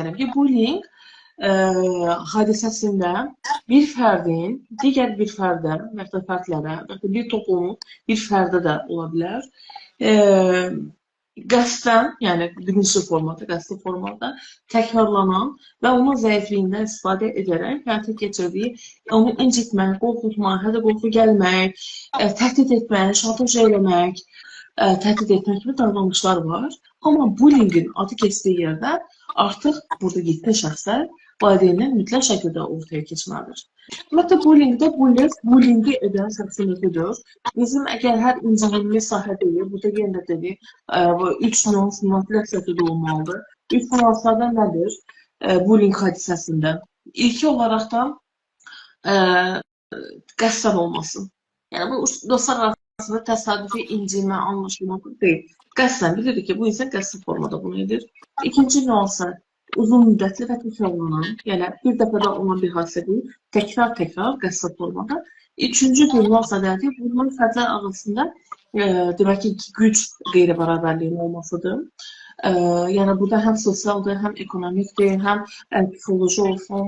istəyirəm ki, bullying hadisəsində bir fərdin digər bir fərdə, və ya fərdlərə, və ya bir toplumun bir fərdə də ola bilər, qəsdən, yəni bilinçli formada, qəsdi formada təkrarlanan və onun zəifliyindən istifadə edərək həyata keçirdiyi, onu incitmək, qorxutmaq, hətta qorxu gəlmək, təhdid etmək, şantaj eləmək, təhdid etmək kimi davranışlar var. Amma bullyingin adı keçdiyi yerdə artıq burada yetkin şəxslər valideynlər mütləq şəkildə ortaya keçməlidir. Ümumiyyətlə, bullyingdə bullyingi edən şəxsin özüdür. Bizim əgər hər incilimiz sahə deyil, burada yenə də dedik, 3 nüans şəkildə olmalıdır. 3 nüanslardan nədir bullying hadisəsində? İlki olaraq da qəsdən olması. Yəni, bu dostlar arasında təsadüfi incilmə, anlaşılmaq deyil. Qəsdən bilirik ki, bu insan qəsdi formada bunu edir. İkinci nüansı uzun müddətli və təkrarlanan, yəni bir dəfədə olan bir hadisə deyil, təkrar qəsdi formada. Üçüncü bir nüansa deyək ki, bunların fərdlər arasında demək ki, güc qeyri-bərabərliyin olmasıdır. Yəni, burada həm sosialdır, həm ekonomikdir, həm psixoloji olsun,